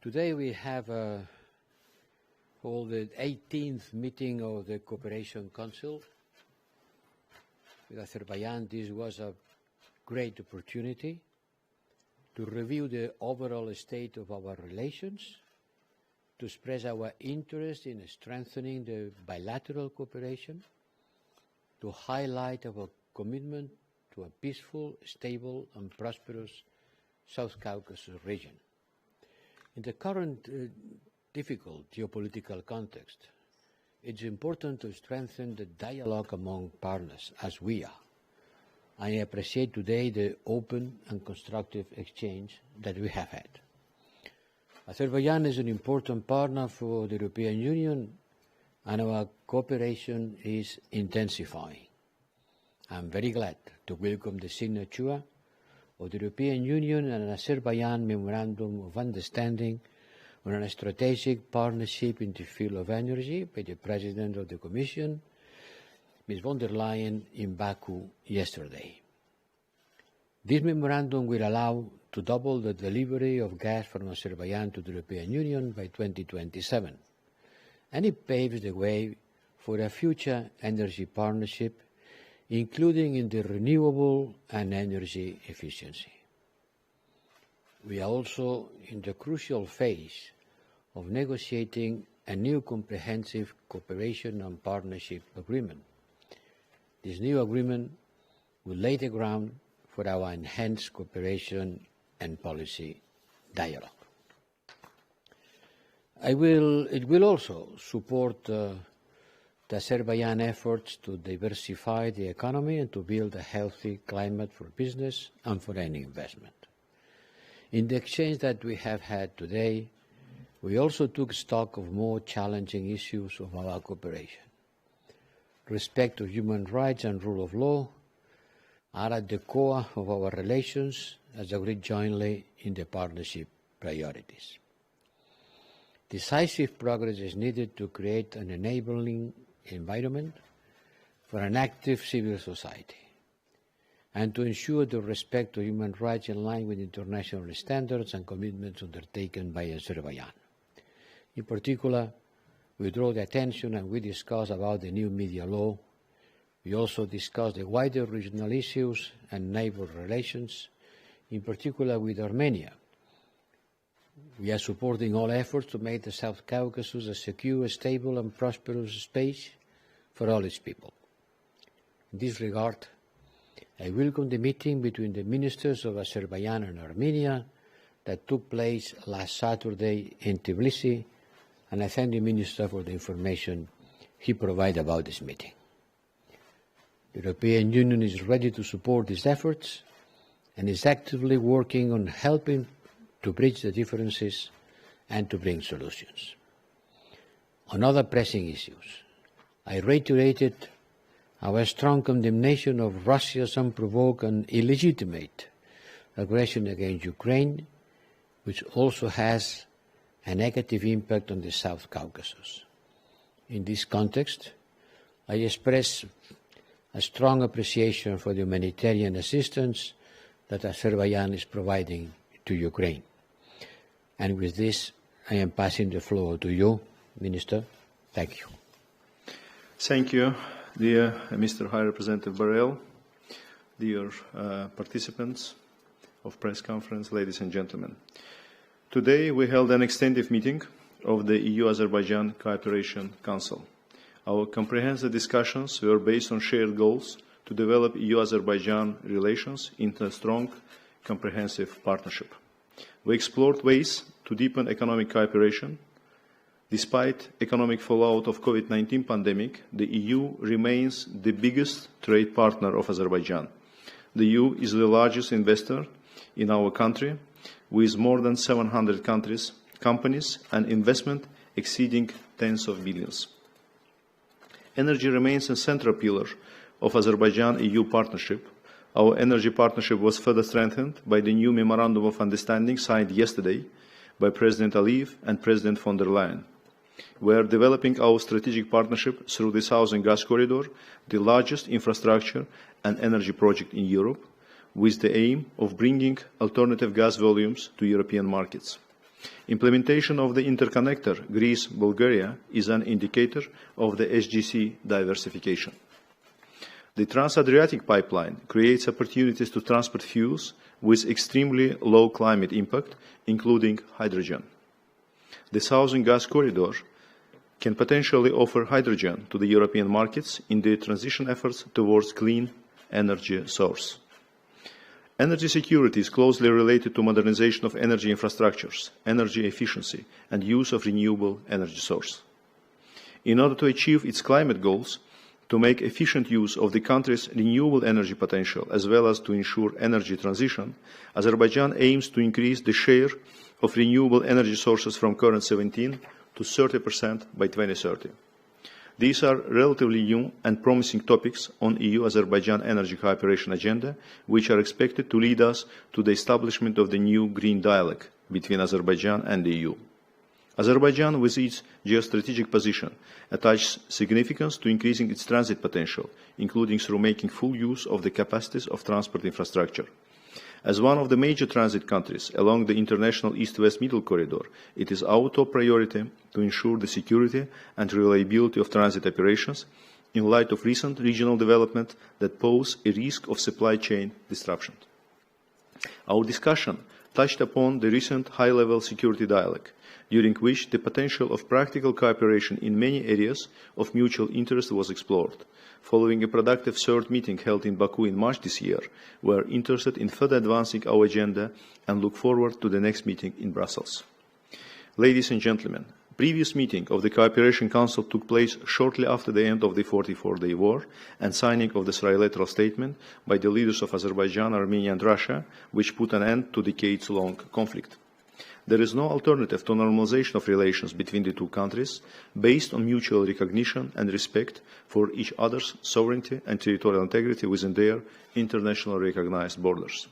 Today we have called the 18th meeting of the Cooperation Council. With Azerbaijan, this was a great opportunity to review the overall state of our relations, to express our interest in strengthening the bilateral cooperation, to highlight our commitment to a peaceful, stable and prosperous South Caucasus region. In the current difficult geopolitical context, it's important to strengthen the dialogue among partners, as we are. I appreciate today the open and constructive exchange that we have had. Azerbaijan is an important partner for the European Union, and our cooperation is intensifying. I'm very glad to welcome the signature of the European Union and Azerbaijan Memorandum of Understanding on a strategic partnership in the field of energy by the President of the Commission, Ms. von der Leyen, in Baku yesterday. This memorandum will allow to double the delivery of gas from Azerbaijan to the European Union by 2027, and it paves the way for a future energy partnership, including in the renewable and energy efficiency. We are also in the crucial phase of negotiating a new comprehensive cooperation and partnership agreement. This new agreement will lay the ground for our enhanced cooperation and policy dialogue. It will also support the Azerbaijan efforts to diversify the economy and to build a healthy climate for business and foreign investment. In the exchange that we have had today, we also took stock of more challenging issues of our cooperation. Respect of human rights and rule of law are at the core of our relations, as agreed jointly in the partnership priorities. Decisive progress is needed to create an enabling environment for an active civil society and to ensure the respect of human rights in line with international standards and commitments undertaken by Azerbaijan. In particular, we draw the attention and we discuss about the new media law. We also discuss the wider regional issues and neighbour relations, in particular with Armenia. We are supporting all efforts to make the South Caucasus a secure, stable and prosperous space for all its people. In this regard, I welcome the meeting between the ministers of Azerbaijan and Armenia that took place last Saturday in Tbilisi, and I thank the Minister for the information he provided about this meeting. The European Union is ready to support these efforts and is actively working on helping to bridge the differences and to bring solutions. On other pressing issues, I reiterated our strong condemnation of Russia's unprovoked and illegitimate aggression against Ukraine, which also has a negative impact on the South Caucasus. In this context, I express a strong appreciation for the humanitarian assistance that Azerbaijan is providing to Ukraine. And with this, I am passing the floor to you, Minister. Thank you. Thank you, dear Mr. High Representative Borrell, dear participants of press conference, ladies and gentlemen. Today we held an extended meeting of the EU Azerbaijan Cooperation Council. Our comprehensive discussions were based on shared goals to develop EU Azerbaijan relations into a strong, comprehensive partnership. We explored ways to deepen economic cooperation. Despite economic fallout of COVID-19 pandemic, the EU remains the biggest trade partner of Azerbaijan. The EU is the largest investor in our country, with more than 700 companies and investment exceeding tens of billions. Energy remains a central pillar of Azerbaijan-EU partnership. Our energy partnership was further strengthened by the new Memorandum of Understanding signed yesterday by President Aliyev and President von der Leyen. We are developing our strategic partnership through the Southern Gas Corridor, the largest infrastructure and energy project in Europe, with the aim of bringing alternative gas volumes to European markets. Implementation of the interconnector Greece-Bulgaria is an indicator of the SGC diversification. The Trans-Adriatic pipeline creates opportunities to transport fuels with extremely low climate impact, including hydrogen. The Southern Gas Corridor can potentially offer hydrogen to the European markets in their transition efforts towards clean energy source. Energy security is closely related to modernization of energy infrastructures, energy efficiency, and use of renewable energy source. In order to achieve its climate goals, to make efficient use of the country's renewable energy potential, as well as to ensure energy transition, Azerbaijan aims to increase the share of renewable energy sources from current 17% to 30% by 2030. These are relatively new and promising topics on EU Azerbaijan energy cooperation agenda, which are expected to lead us to the establishment of the new green dialogue between Azerbaijan and the EU. Azerbaijan, with its geostrategic position, attaches significance to increasing its transit potential, including through making full use of the capacities of transport infrastructure. As one of the major transit countries along the international East-West Middle Corridor, it is our top priority to ensure the security and reliability of transit operations in light of recent regional development that pose a risk of supply chain disruption. Our discussion touched upon the recent high-level security dialogue, during which the potential of practical cooperation in many areas of mutual interest was explored. Following a productive third meeting held in Baku in March this year, we are interested in further advancing our agenda and look forward to the next meeting in Brussels. Ladies and gentlemen, the previous meeting of the Cooperation Council took place shortly after the end of the 44-day war and signing of the trilateral statement by the leaders of Azerbaijan, Armenia and Russia, which put an end to decades-long conflict. There is no alternative to normalization of relations between the two countries based on mutual recognition and respect for each other's sovereignty and territorial integrity within their internationally recognized borders.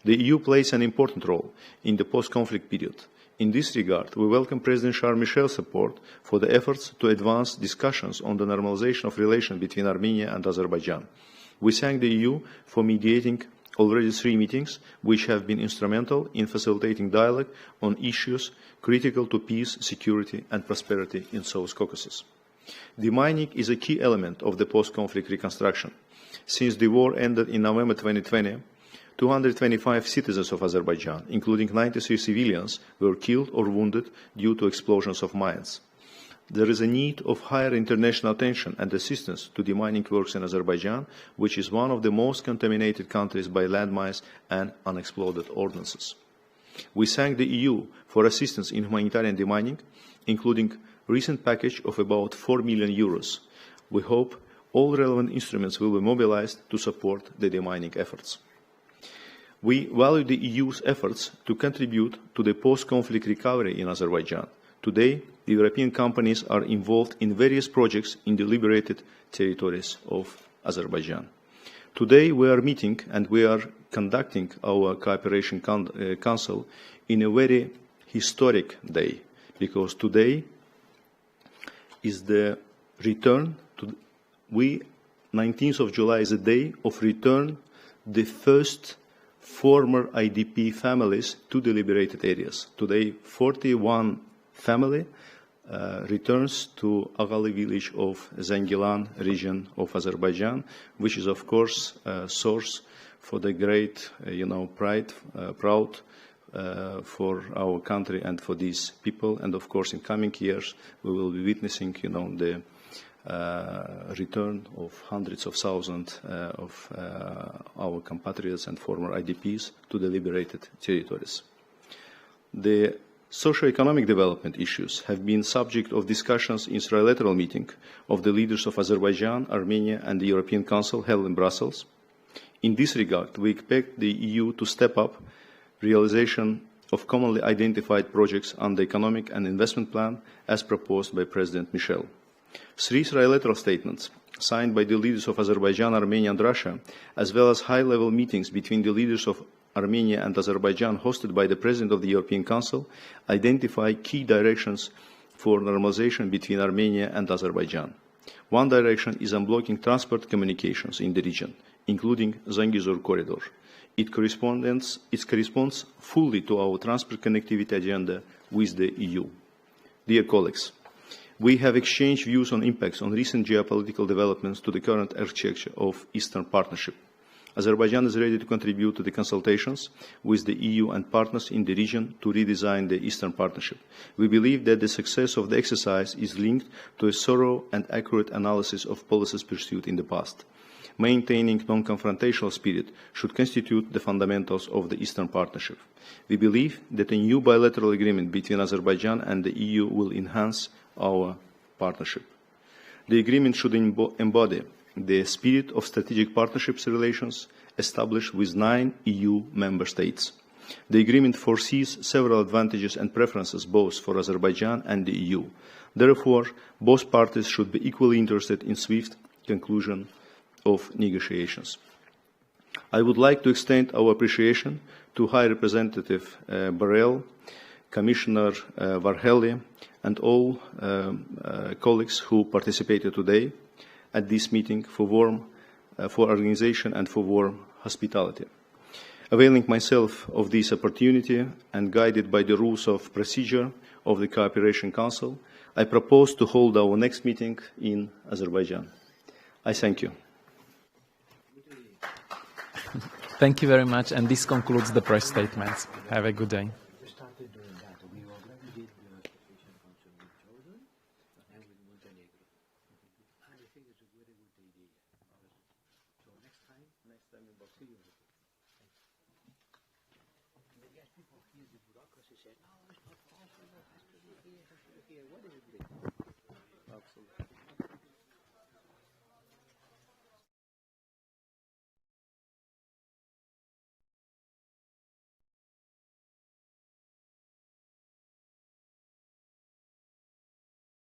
The EU plays an important role in the post-conflict period. In this regard, we welcome President Charles Michel's support for the efforts to advance discussions on the normalization of relations between Armenia and Azerbaijan. We thank the EU for mediating already 3 meetings, which have been instrumental in facilitating dialogue on issues critical to peace, security and prosperity in South Caucasus. Demining is a key element of the post-conflict reconstruction. Since the war ended in November 2020, 225 citizens of Azerbaijan, including 93 civilians, were killed or wounded due to explosions of mines. There is a need of higher international attention and assistance to demining works in Azerbaijan, which is one of the most contaminated countries by landmines and unexploded ordnances. We thank the EU for assistance in humanitarian demining, including a recent package of about €4 million. We hope all relevant instruments will be mobilized to support the demining efforts. We value the EU's efforts to contribute to the post-conflict recovery in Azerbaijan. Today, the European companies are involved in various projects in the liberated territories of Azerbaijan. Today, we are meeting and we are conducting our Cooperation Council in a very historic day, because today is the return to 19th of July is the day of return the first former IDP families to the liberated areas. Today, 41 family returns to Agali village of Zangilan region of Azerbaijan, which is of course a source for the great, proud for our country and for these people. And of course, in coming years, we will be witnessing, the return of hundreds of thousands of our compatriots and former IDPs to the liberated territories. The socio-economic development issues have been subject of discussions in trilateral meeting of the leaders of Azerbaijan, Armenia and the European Council held in Brussels. In this regard, we expect the EU to step up realization of commonly identified projects on the economic and investment plan as proposed by President Michel. 3 trilateral statements signed by the leaders of Azerbaijan, Armenia and Russia, as well as high-level meetings between the leaders of Armenia and Azerbaijan hosted by the President of the European Council identify key directions for normalization between Armenia and Azerbaijan. One direction is unblocking transport communications in the region, including Zangezur corridor. It corresponds fully to our transport connectivity agenda with the EU. Dear colleagues, we have exchanged views on impacts on recent geopolitical developments to the current architecture of Eastern Partnership. Azerbaijan is ready to contribute to the consultations with the EU and partners in the region to redesign the Eastern Partnership. We believe that the success of the exercise is linked to a thorough and accurate analysis of policies pursued in the past. Maintaining non-confrontational spirit should constitute the fundamentals of the Eastern Partnership. We believe that a new bilateral agreement between Azerbaijan and the EU will enhance our partnership. The agreement should embody the spirit of strategic partnerships relations established with 9 EU member states. The agreement foresees several advantages and preferences both for Azerbaijan and the EU. Therefore, both parties should be equally interested in swift conclusion of negotiations. I would like to extend our appreciation to High Representative Borrell, Commissioner Varhelyi, and all colleagues who participated today at this meeting for organization and for warm hospitality. Availing myself of this opportunity and guided by the rules of procedure of the Cooperation Council, I propose to hold our next meeting in Azerbaijan. I thank you. Thank you very much, and this concludes the press statements. Have a good day. Absolutely.